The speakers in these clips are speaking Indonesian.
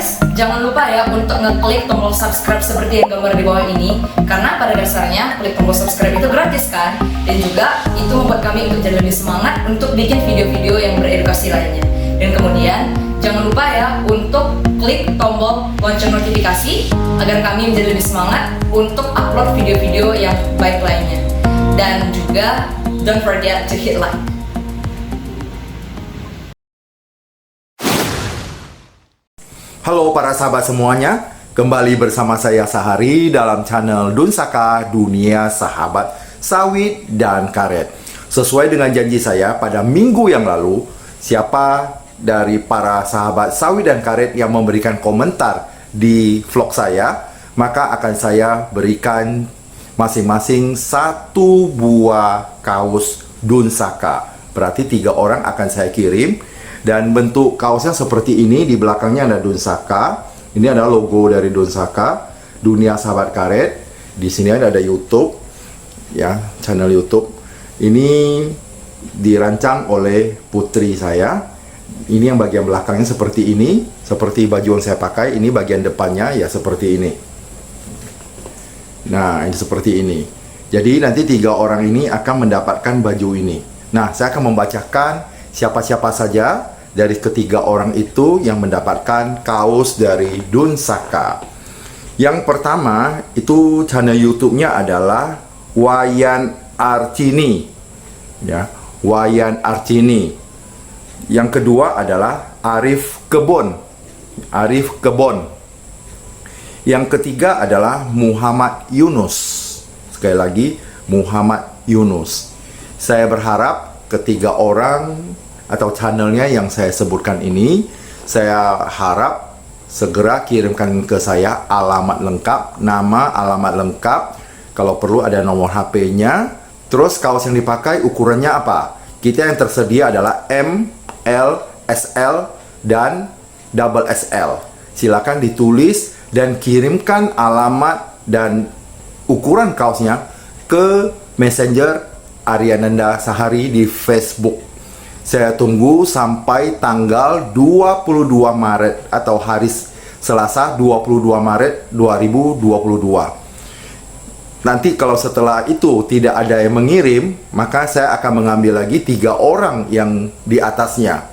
guys, jangan lupa ya untuk ngeklik tombol subscribe seperti yang gambar di bawah ini. Karena pada dasarnya klik tombol subscribe itu gratis kan. Dan juga itu membuat kami untuk jadi lebih semangat untuk bikin video-video yang beredukasi lainnya. Dan kemudian jangan lupa ya untuk klik tombol lonceng notifikasi agar kami menjadi lebih semangat untuk upload video-video yang baik lainnya. Dan juga don't forget to hit like. Halo para sahabat semuanya, kembali bersama saya Sahari dalam channel Dunsaka Dunia Sahabat Sawit dan Karet. Sesuai dengan janji saya pada minggu yang lalu, siapa dari para sahabat sawit dan karet yang memberikan komentar di vlog saya, maka akan saya berikan masing-masing satu buah kaos Dunsaka. Berarti 3 orang akan saya kirim. Dan bentuk kaosnya seperti ini, di belakangnya ada Dunsaka. Ini adalah logo dari Dunsaka, Dunia Sahabat Karet. Di sini ada YouTube, ya, channel YouTube. Ini dirancang oleh putri saya. Ini yang bagian belakangnya seperti ini, seperti baju yang saya pakai. Ini bagian depannya ya seperti ini. Nah, ini seperti ini. Jadi nanti 3 orang ini akan mendapatkan baju ini. Nah, saya akan membacakan siapa-siapa saja dari ketiga orang itu yang mendapatkan kaos dari Dunsaka. Yang pertama itu channel YouTube-nya adalah Wayan Arcini, ya, Wayan Arcini. Yang kedua adalah Arif Kebon, Arif Kebon. Yang ketiga adalah Muhammad Yunus. Sekali lagi, Muhammad Yunus. Saya berharap ketiga orang atau channelnya yang saya sebutkan ini, saya harap segera kirimkan ke saya alamat lengkap, nama, alamat lengkap, kalau perlu ada nomor HP-nya. Terus kaos yang dipakai ukurannya apa? Kita yang tersedia adalah M, L, SL, dan double SL. Silakan ditulis dan kirimkan alamat dan ukuran kaosnya ke Messenger Ariananda Sahari di Facebook. Saya tunggu sampai tanggal 22 Maret atau hari Selasa 22 Maret 2022. Nanti kalau setelah itu tidak ada yang mengirim, maka saya akan mengambil lagi 3 orang yang di atasnya.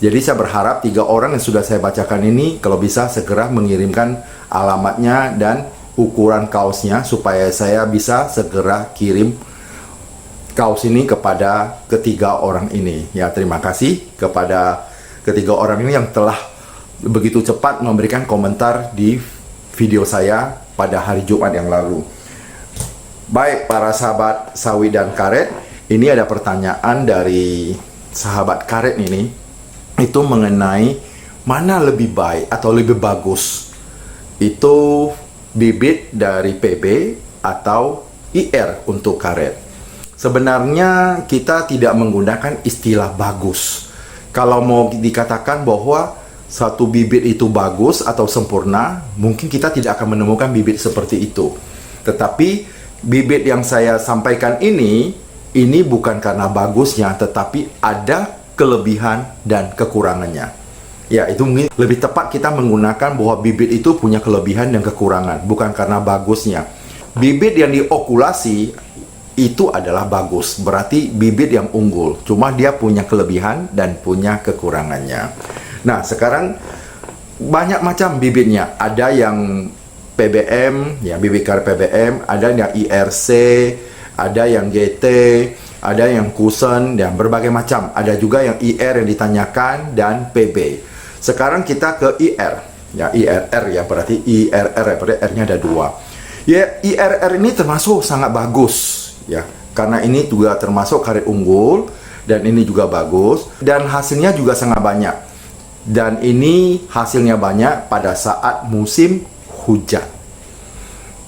Jadi saya berharap 3 orang yang sudah saya bacakan ini kalau bisa segera mengirimkan alamatnya dan ukuran kaosnya supaya saya bisa segera kirim kaos ini kepada ketiga orang ini. Ya, terima kasih kepada ketiga orang ini yang telah begitu cepat memberikan komentar di video saya pada hari Jumat yang lalu. Baik, para sahabat sawit dan karet, ini ada pertanyaan dari sahabat karet ini, itu mengenai mana lebih baik atau lebih bagus, itu bibit dari PB atau IR untuk karet. Sebenarnya kita tidak menggunakan istilah bagus. Kalau mau dikatakan bahwa satu bibit itu bagus atau sempurna, mungkin kita tidak akan menemukan bibit seperti itu. Tetapi bibit yang saya sampaikan ini bukan karena bagusnya, tetapi ada kelebihan dan kekurangannya. Ya, itu mungkin lebih tepat kita menggunakan bahwa bibit itu punya kelebihan dan kekurangan, bukan karena bagusnya. Bibit yang diokulasi itu adalah bagus, berarti bibit yang unggul, cuma dia punya kelebihan dan punya kekurangannya. Nah, sekarang banyak macam bibitnya. Ada yang PBM, ya, bibit karet PBM, ada yang IRC, ada yang GT, ada yang Kusen, dan berbagai macam. Ada juga yang IR yang ditanyakan dan PB. Sekarang kita ke IR, ya, IRR, ya, berarti IRR, berarti R-nya ada 2. Ya, IRR ini termasuk sangat bagus, ya, karena ini juga termasuk karet unggul dan ini juga bagus dan hasilnya juga sangat banyak. Dan ini hasilnya banyak pada saat musim hujan.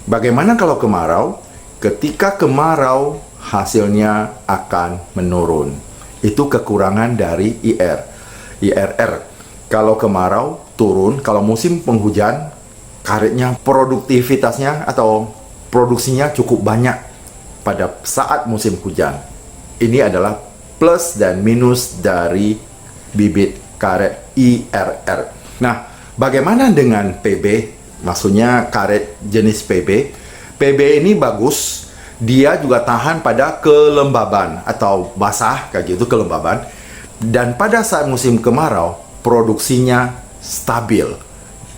Bagaimana kalau kemarau? Ketika kemarau hasilnya akan menurun. Itu kekurangan dari IRR. Kalau kemarau turun, kalau musim penghujan karetnya produktivitasnya atau produksinya cukup banyak pada saat musim hujan. Ini adalah plus dan minus dari bibit karet IRR. Nah, Bagaimana dengan PB? Maksudnya karet jenis PB. PB ini bagus, dia juga tahan pada kelembaban atau basah kayak gitu, kelembaban. Dan pada saat musim kemarau, produksinya stabil.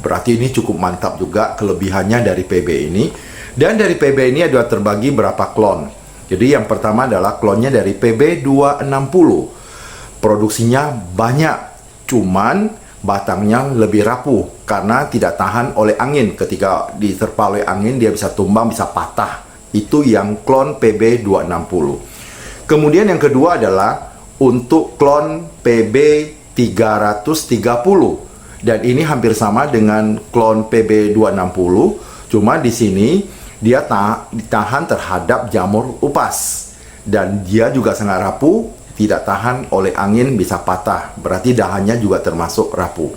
Berarti ini cukup mantap juga kelebihannya dari PB ini. Dan dari PB ini ada terbagi berapa klon. Jadi yang pertama adalah klonnya dari PB 260. Produksinya banyak, cuman batangnya lebih rapuh karena tidak tahan oleh angin. Ketika diterpa oleh angin, dia bisa tumbang, bisa patah. Itu yang klon PB 260. Kemudian yang kedua adalah untuk klon PB 330. Dan ini hampir sama dengan klon PB 260. Cuma di sini dia ditahan terhadap jamur upas. Dan dia juga sangat rapuh, tidak tahan oleh angin, bisa patah. Berarti dahannya juga termasuk rapuh.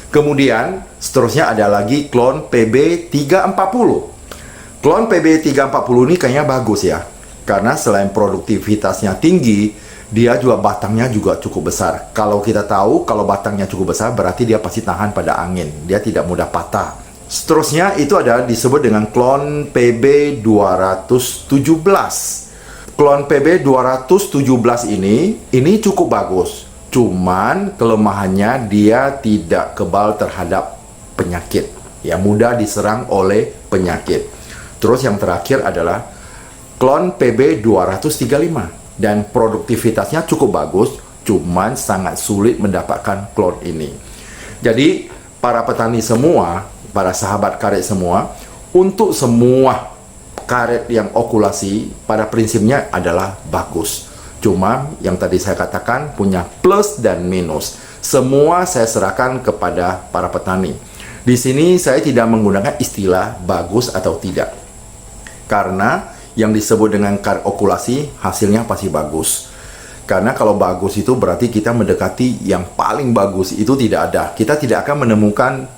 Kemudian seterusnya ada lagi klon PB 340. Klon PB 340 ini kayaknya bagus ya. Karena selain produktivitasnya tinggi, dia juga batangnya juga cukup besar. Kalau kita tahu kalau batangnya cukup besar, berarti dia pasti tahan pada angin. Dia tidak mudah patah. Seterusnya itu adalah disebut dengan klon PB 217. Klon PB 217 ini cukup bagus. Cuman kelemahannya dia tidak kebal terhadap penyakit. Ya, mudah diserang oleh penyakit. Terus yang terakhir adalah klon PB 235. Dan produktivitasnya cukup bagus, cuman sangat sulit mendapatkan klon ini. Jadi, para petani semua, para sahabat karet semua, untuk semua karet yang okulasi pada prinsipnya adalah bagus. Cuma yang tadi saya katakan punya plus dan minus. Semua saya serahkan kepada para petani. Di sini saya tidak menggunakan istilah bagus atau tidak. Karena yang disebut dengan karet okulasi hasilnya pasti bagus. Karena kalau bagus itu berarti kita mendekati yang paling bagus, itu tidak ada. Kita tidak akan menemukan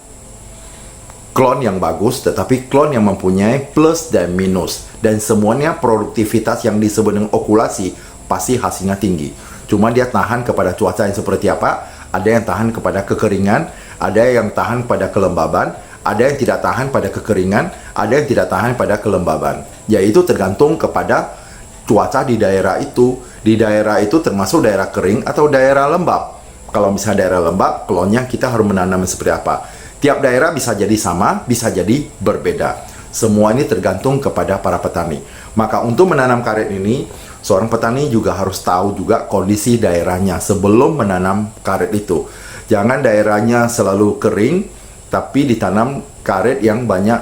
klon yang bagus, tetapi klon yang mempunyai plus dan minus. Dan semuanya produktivitas yang disebut dengan okulasi pasti hasilnya tinggi. Cuma dia tahan kepada cuaca yang seperti apa. Ada yang tahan kepada kekeringan, ada yang tahan pada kelembaban, ada yang tidak tahan pada kekeringan, ada yang tidak tahan pada kelembaban. Yaitu tergantung kepada cuaca di daerah itu. Di daerah itu termasuk daerah kering atau daerah lembab. Kalau misalnya daerah lembab, klonnya kita harus menanam seperti apa. Tiap daerah bisa jadi sama, bisa jadi berbeda. Semua ini tergantung kepada para petani. Maka untuk menanam karet ini, seorang petani juga harus tahu juga kondisi daerahnya sebelum menanam karet itu. Jangan daerahnya selalu kering, tapi ditanam karet yang banyak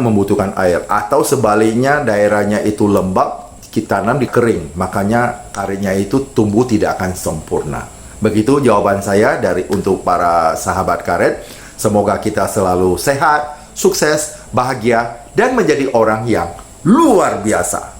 membutuhkan air. Atau sebaliknya daerahnya itu lembab, kita tanam di kering. Makanya karetnya itu tumbuh tidak akan sempurna. Begitu jawaban saya untuk para sahabat karet. Semoga kita selalu sehat, sukses, bahagia, dan menjadi orang yang luar biasa.